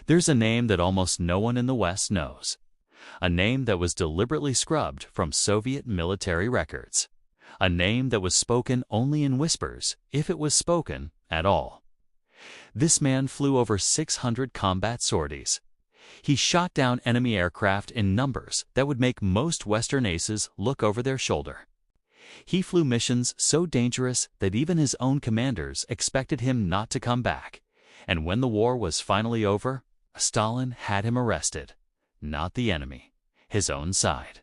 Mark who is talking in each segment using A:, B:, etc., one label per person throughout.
A: There's a name that almost no one in the West knows. A name that was deliberately scrubbed from Soviet military records. A name that was spoken only in whispers, if it was spoken at all. This man flew over 600 combat sorties. He shot down enemy aircraft in numbers that would make most Western aces look over their shoulder. He flew missions so dangerous that even his own commanders expected him not to come back. And when the war was finally over, Stalin had him arrested. Not the enemy, his own side.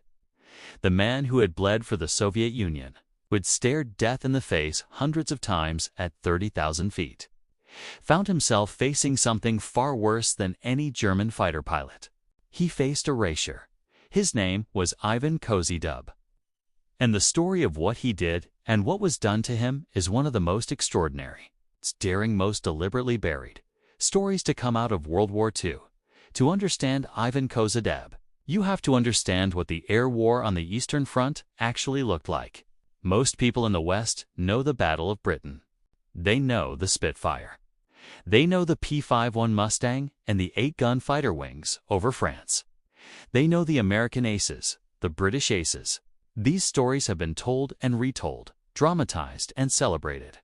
A: The man who had bled for the Soviet Union, who had stared death in the face hundreds of times at 30,000 feet, found himself facing something far worse than any German fighter pilot. He faced erasure. His name was Ivan Kozhedub. And the story of what he did and what was done to him is one of the most extraordinary, its daring most deliberately buried, stories to come out of World War II. To understand Ivan Kozhedub, you have to understand what the air war on the Eastern Front actually looked like. Most people in the West know the Battle of Britain. They know the Spitfire. They know the P-51 Mustang and the 8-gun fighter wings over France. They know the American aces, the British aces. These stories have been told and retold, dramatized and celebrated.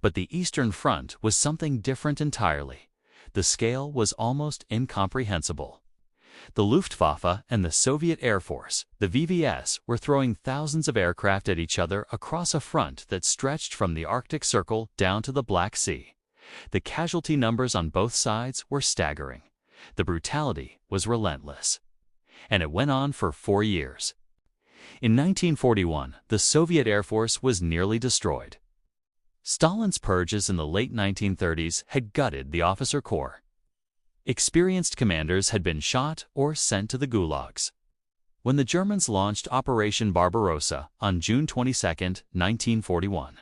A: But the Eastern Front was something different entirely. The scale was almost incomprehensible. The Luftwaffe and the Soviet Air Force, the VVS, were throwing thousands of aircraft at each other across a front that stretched from the Arctic Circle down to the Black Sea. The casualty numbers on both sides were staggering. The brutality was relentless. And it went on for 4 years. In 1941, the Soviet Air Force was nearly destroyed. Stalin's purges in the late 1930s had gutted the officer corps. Experienced commanders had been shot or sent to the gulags. When the Germans launched Operation Barbarossa on June 22, 1941,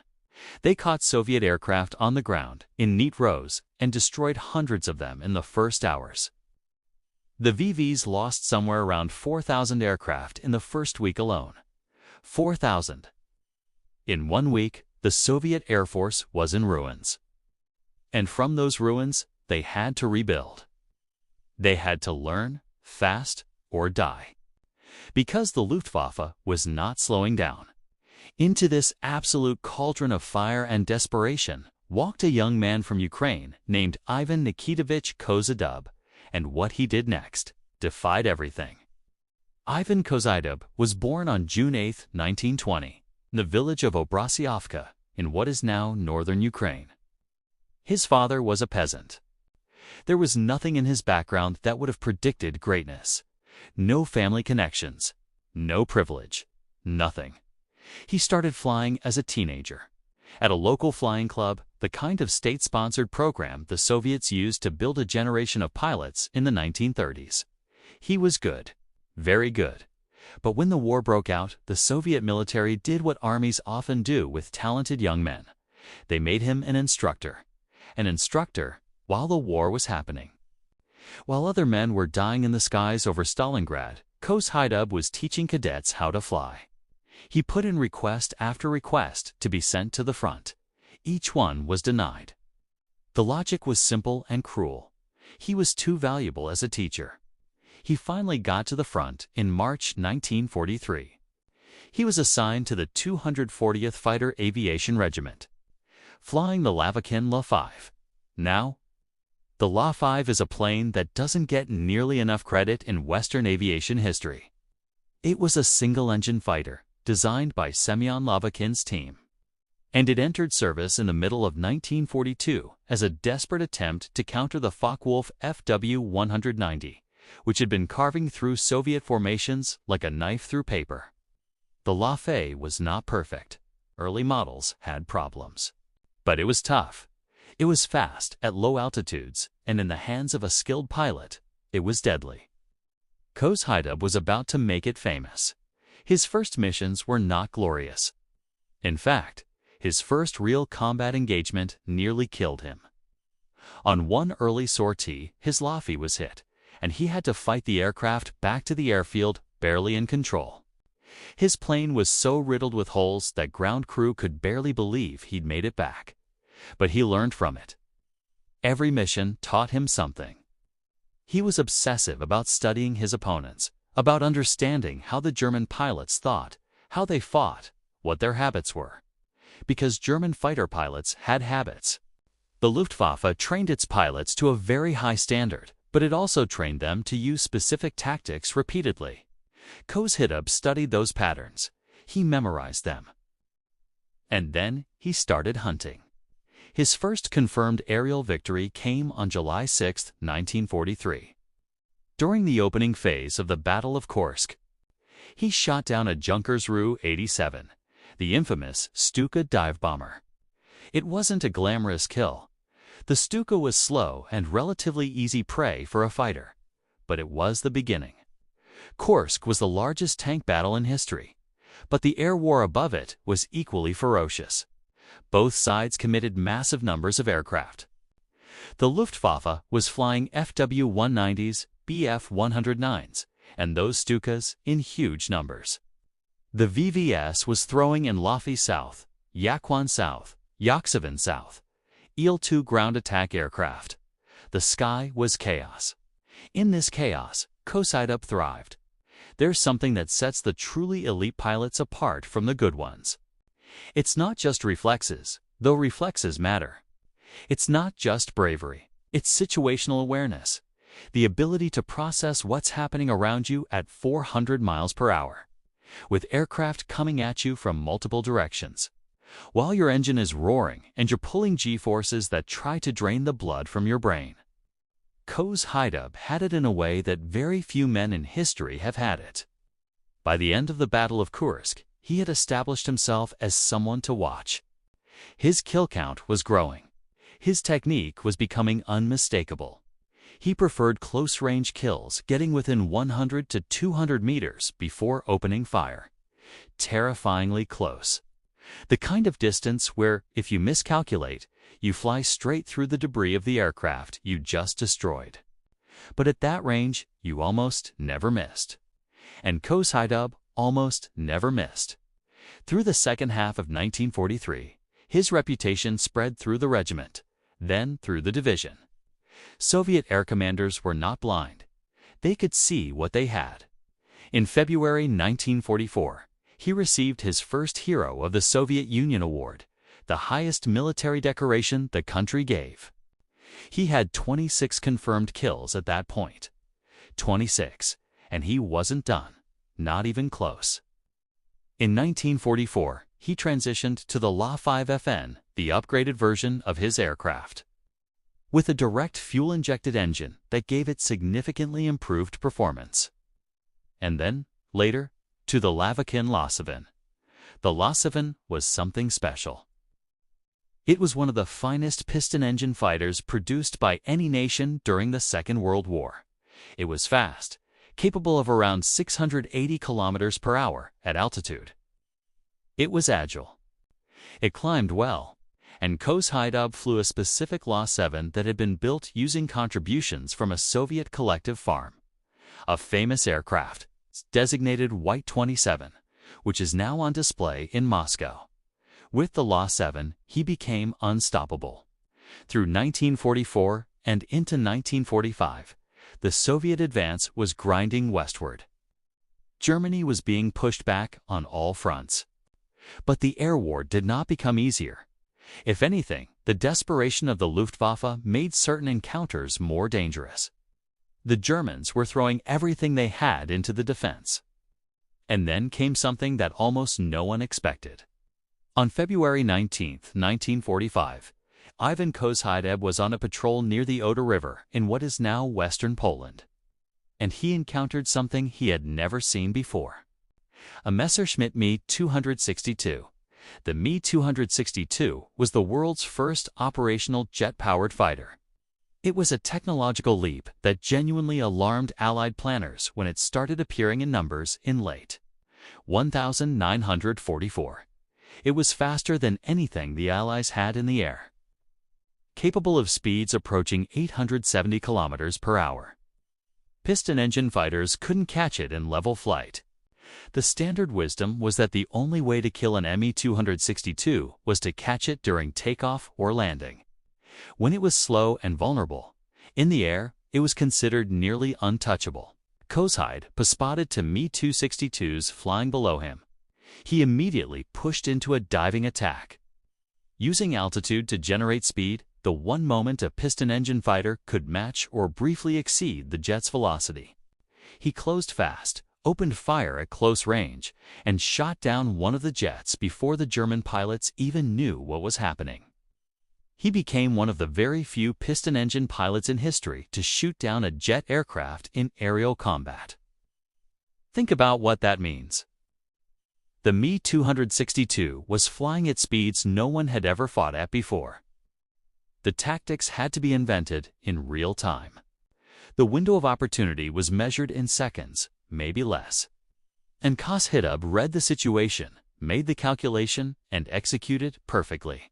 A: they caught Soviet aircraft on the ground in neat rows and destroyed hundreds of them in the first hours. The VVs lost somewhere around 4,000 aircraft in the first week alone. 4,000. In 1 week, the Soviet Air Force was in ruins. And from those ruins, they had to rebuild. They had to learn, fast, or die. Because the Luftwaffe was not slowing down. Into this absolute cauldron of fire and desperation walked a young man from Ukraine named Ivan Nikitovich Kozhedub, and what he did next defied everything. Ivan Kozhedub was born on June 8, 1920, in the village of Obrasiovka in what is now northern Ukraine. His father was a peasant. There was nothing in his background that would have predicted greatness. No family connections, no privilege, nothing. He started flying as a teenager. At a local flying club, the kind of state-sponsored program the Soviets used to build a generation of pilots in the 1930s. He was good, very good. But when the war broke out, the Soviet military did what armies often do with talented young men. They made him an instructor. An instructor while the war was happening. While other men were dying in the skies over Stalingrad, Kozhedub was teaching cadets how to fly. He put in request after request to be sent to the front. Each one was denied. The logic was simple and cruel. He was too valuable as a teacher. He finally got to the front in March 1943. He was assigned to the 240th Fighter Aviation Regiment, flying the Lavochkin La-5. Now, the La-5 is a plane that doesn't get nearly enough credit in Western aviation history. It was a single-engine fighter designed by Semyon Lavochkin's team. And it entered service in the middle of 1942 as a desperate attempt to counter the Focke-Wulf FW-190, which had been carving through Soviet formations like a knife through paper. The La-5 was not perfect. Early models had problems. But it was tough. It was fast at low altitudes, and in the hands of a skilled pilot, it was deadly. Kozhedub was about to make it famous. His first missions were not glorious. In fact, his first real combat engagement nearly killed him. On one early sortie, his La-5 was hit, and he had to fight the aircraft back to the airfield, barely in control. His plane was so riddled with holes that ground crew could barely believe he'd made it back. But he learned from it. Every mission taught him something. He was obsessive about studying his opponents, about understanding how the German pilots thought, how they fought, what their habits were. Because German fighter pilots had habits. The Luftwaffe trained its pilots to a very high standard, but it also trained them to use specific tactics repeatedly. Kozhedub studied those patterns. He memorized them. And then he started hunting. His first confirmed aerial victory came on July 6, 1943. During the opening phase of the Battle of Kursk, he shot down a Junkers Ru-87, the infamous Stuka dive bomber. It wasn't a glamorous kill. The Stuka was slow and relatively easy prey for a fighter, but it was the beginning. Kursk was the largest tank battle in history, but the air war above it was equally ferocious. Both sides committed massive numbers of aircraft. The Luftwaffe was flying FW-190s, Bf-109s, and those Stukas in huge numbers. The VVS was throwing in La-5 South, Yakwan South, Yakseven South, Il-2 ground attack aircraft. The sky was chaos. In this chaos, Kozhedub thrived. There's something that sets the truly elite pilots apart from the good ones. It's not just reflexes, though reflexes matter. It's not just bravery, it's situational awareness, the ability to process what's happening around you at 400 miles per hour, with aircraft coming at you from multiple directions, while your engine is roaring and you're pulling G-forces that try to drain the blood from your brain. Kozhedub had it in a way that very few men in history have had it. By the end of the Battle of Kursk, he had established himself as someone to watch. His kill count was growing. His technique was becoming unmistakable. He preferred close-range kills, getting within 100 to 200 meters before opening fire. Terrifyingly close. The kind of distance where, if you miscalculate, you fly straight through the debris of the aircraft you just destroyed. But at that range, you almost never missed. And Kozhedub almost never missed. Through the second half of 1943, his reputation spread through the regiment, then through the division. Soviet air commanders were not blind. They could see what they had. In February 1944, he received his first Hero of the Soviet Union Award, the highest military decoration the country gave. He had 26 confirmed kills at that point. 26, and he wasn't done, not even close. In 1944, he transitioned to the La-5 FN, the upgraded version of his aircraft, with a direct fuel-injected engine that gave it significantly improved performance. And then, later, to the Lavochkin La-7. The La-7 was something special. It was one of the finest piston-engine fighters produced by any nation during the Second World War. It was fast, capable of around 680 kilometers per hour at altitude. It was agile. It climbed well, and Kozhedub flew a specific La-7 that had been built using contributions from a Soviet collective farm. A famous aircraft, designated White 27, which is now on display in Moscow. With the La-7, he became unstoppable. Through 1944 and into 1945, the Soviet advance was grinding westward. Germany was being pushed back on all fronts. But the air war did not become easier. If anything, the desperation of the Luftwaffe made certain encounters more dangerous. The Germans were throwing everything they had into the defense. And then came something that almost no one expected. On February 19, 1945, Ivan Kozhedub was on a patrol near the Oder River in what is now western Poland. And he encountered something he had never seen before. A Messerschmitt Me-262. The Me-262 was the world's first operational jet-powered fighter. It was a technological leap that genuinely alarmed Allied planners when it started appearing in numbers in late 1944. It was faster than anything the Allies had in the air, capable of speeds approaching 870 kilometers per hour. Piston engine fighters couldn't catch it in level flight. The standard wisdom was that the only way to kill an Me-262 was to catch it during takeoff or landing. When it was slow and vulnerable, in the air, it was considered nearly untouchable. Kozhedub spotted to Mi-262s flying below him. He immediately pushed into a diving attack. Using altitude to generate speed, the one moment a piston-engine fighter could match or briefly exceed the jet's velocity. He closed fast, opened fire at close range, and shot down one of the jets before the German pilots even knew what was happening. He became one of the very few piston-engine pilots in history to shoot down a jet aircraft in aerial combat. Think about what that means. The Mi-262 was flying at speeds no one had ever fought at before. The tactics had to be invented in real time. The window of opportunity was measured in seconds, maybe less. And Kozhedub read the situation, made the calculation, and executed perfectly.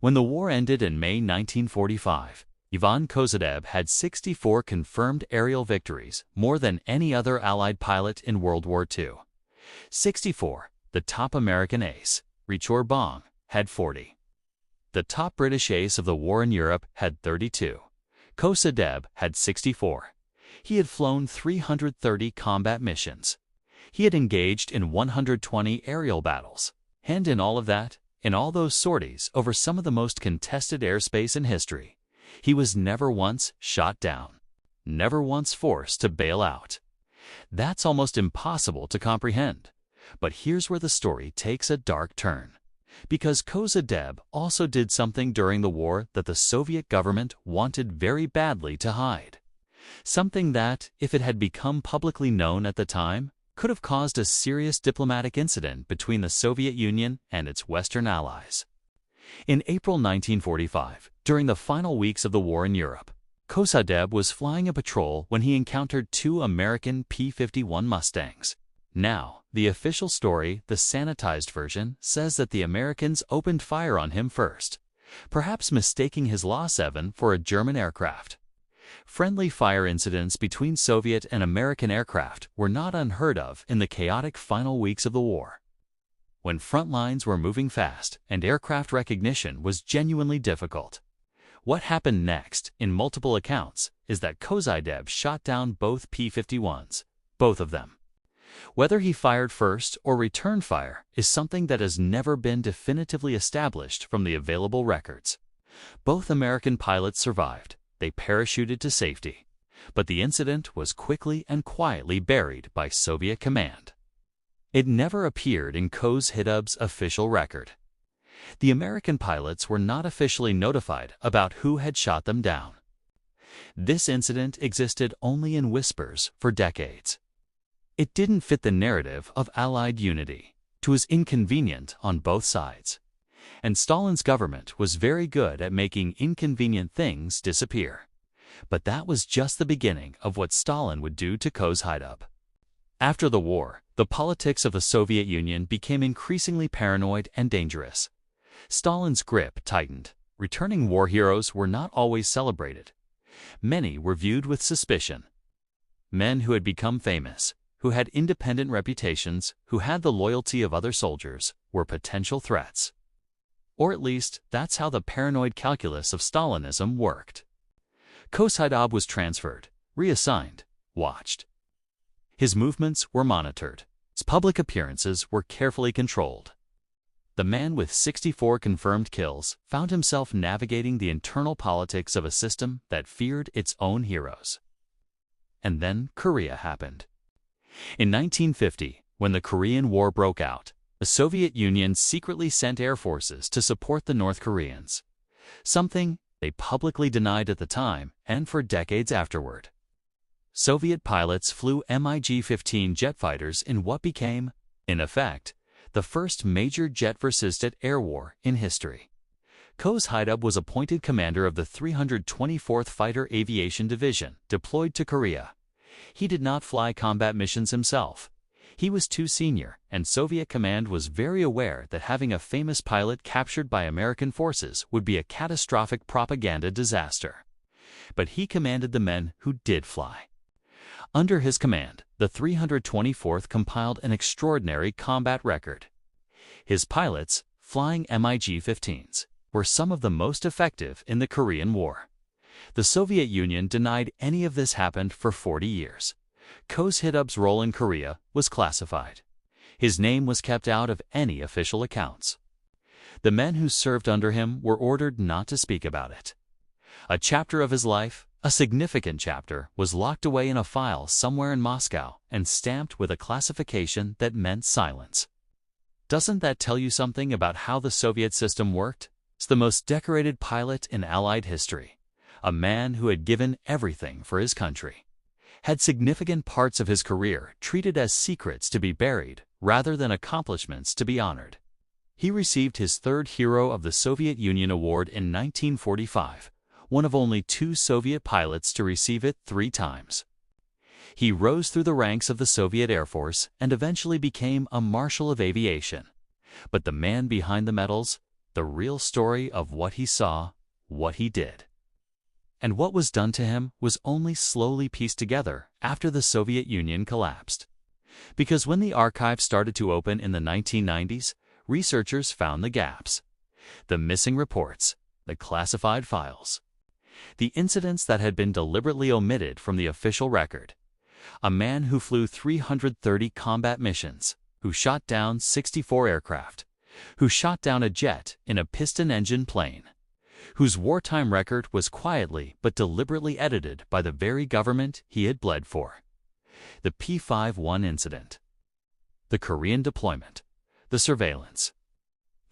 A: When the war ended in May 1945, Ivan Kozhedub had 64 confirmed aerial victories, more than any other Allied pilot in World War II. 64. The top American ace, Richard Bong, had 40. The top British ace of the war in Europe had 32. Kozhedub had 64. He had flown 330 combat missions. He had engaged in 120 aerial battles. And in all of that, in all those sorties over some of the most contested airspace in history, he was never once shot down, never once forced to bail out. That's almost impossible to comprehend. But here's where the story takes a dark turn. Because Kozhedub also did something during the war that the Soviet government wanted very badly to hide. Something that, if it had become publicly known at the time, could have caused a serious diplomatic incident between the Soviet Union and its Western allies. In April 1945, during the final weeks of the war in Europe, Kozhedub was flying a patrol when he encountered two American P-51 Mustangs. Now, the official story, the sanitized version, says that the Americans opened fire on him first, perhaps mistaking his La-7 for a German aircraft. Friendly fire incidents between Soviet and American aircraft were not unheard of in the chaotic final weeks of the war. When front lines were moving fast and aircraft recognition was genuinely difficult. What happened next, in multiple accounts, is that Kozhedub shot down both P-51s, both of them. Whether he fired first or returned fire is something that has never been definitively established from the available records. Both American pilots survived. They parachuted to safety. But the incident was quickly and quietly buried by Soviet command. It never appeared in Kozhedub's official record. The American pilots were not officially notified about who had shot them down. This incident existed only in whispers for decades. It didn't fit the narrative of Allied unity. It was inconvenient on both sides. And Stalin's government was very good at making inconvenient things disappear. But that was just the beginning of what Stalin would do to Kozhedub. After the war, the politics of the Soviet Union became increasingly paranoid and dangerous. Stalin's grip tightened. Returning war heroes were not always celebrated. Many were viewed with suspicion. Men who had become famous, who had independent reputations, who had the loyalty of other soldiers, were potential threats. Or at least, that's how the paranoid calculus of Stalinism worked. Kozhedub was transferred, reassigned, watched. His movements were monitored. His public appearances were carefully controlled. The man with 64 confirmed kills found himself navigating the internal politics of a system that feared its own heroes. And then Korea happened. In 1950, when the Korean War broke out, the Soviet Union secretly sent air forces to support the North Koreans, something they publicly denied at the time and for decades afterward. Soviet pilots flew MiG-15 jet fighters in what became, in effect, the first major jet-versysted air war in history. Kozhedub was appointed commander of the 324th Fighter Aviation Division deployed to Korea. He did not fly combat missions himself. He was too senior, and Soviet command was very aware that having a famous pilot captured by American forces would be a catastrophic propaganda disaster. But he commanded the men who did fly. Under his command, the 324th compiled an extraordinary combat record. His pilots, flying MiG-15s, were some of the most effective in the Korean War. The Soviet Union denied any of this happened for 40 years. Kozhedub's role in Korea was classified. His name was kept out of any official accounts. The men who served under him were ordered not to speak about it. A chapter of his life, a significant chapter, was locked away in a file somewhere in Moscow and stamped with a classification that meant silence. Doesn't that tell you something about how the Soviet system worked? It's the most decorated pilot in Allied history, a man who had given everything for his country, had significant parts of his career treated as secrets to be buried rather than accomplishments to be honored. He received his third Hero of the Soviet Union award in 1945, one of only 2 Soviet pilots to receive it 3 times. He rose through the ranks of the Soviet Air Force and eventually became a Marshal of Aviation. But the man behind the medals, the real story of what he saw, what he did, and what was done to him was only slowly pieced together after the Soviet Union collapsed. Because when the archive started to open in the 1990s, researchers found the gaps, the missing reports, the classified files, the incidents that had been deliberately omitted from the official record. A man who flew 330 combat missions, who shot down 64 aircraft, who shot down a jet in a piston-engine plane, whose wartime record was quietly but deliberately edited by the very government he had bled for. The P-51 incident, the Korean deployment, the surveillance,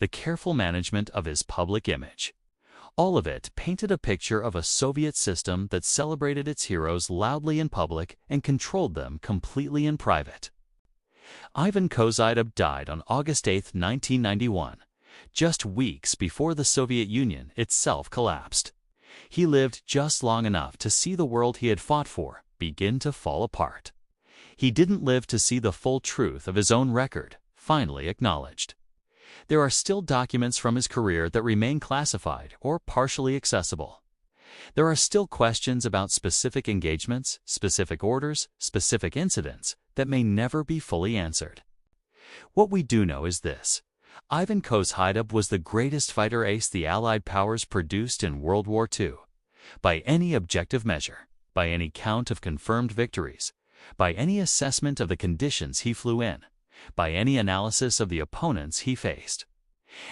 A: the careful management of his public image. All of it painted a picture of a Soviet system that celebrated its heroes loudly in public and controlled them completely in private. Ivan Kozhedub died on August 8, 1991, just weeks before the Soviet Union itself collapsed. He lived just long enough to see the world he had fought for begin to fall apart. He didn't live to see the full truth of his own record finally acknowledged. There are still documents from his career that remain classified or partially accessible. There are still questions about specific engagements, specific orders, specific incidents that may never be fully answered. What we do know is this: Ivan Kozhedub was the greatest fighter ace the Allied powers produced in World War II. By any objective measure, by any count of confirmed victories, by any assessment of the conditions he flew in, by any analysis of the opponents he faced.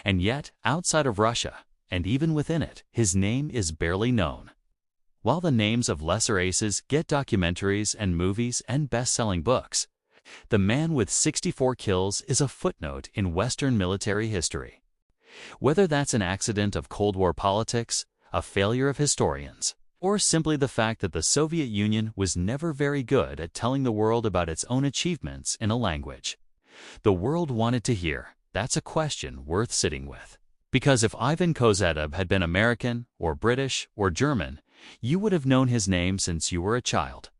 A: And yet, outside of Russia, and even within it, his name is barely known. While the names of lesser aces get documentaries and movies and best-selling books, the man with 64 kills is a footnote in Western military history. Whether that's an accident of Cold War politics, a failure of historians, or simply the fact that the Soviet Union was never very good at telling the world about its own achievements in a language the world wanted to hear, that's a question worth sitting with. Because if Ivan Kozhedub had been American, or British, or German, you would have known his name since you were a child.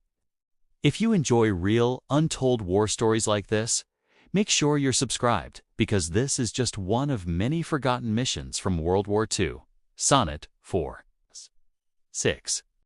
A: If you enjoy real, untold war stories like this, make sure you're subscribed, because this is just one of many forgotten missions from World War II. Sonnet 4. 6.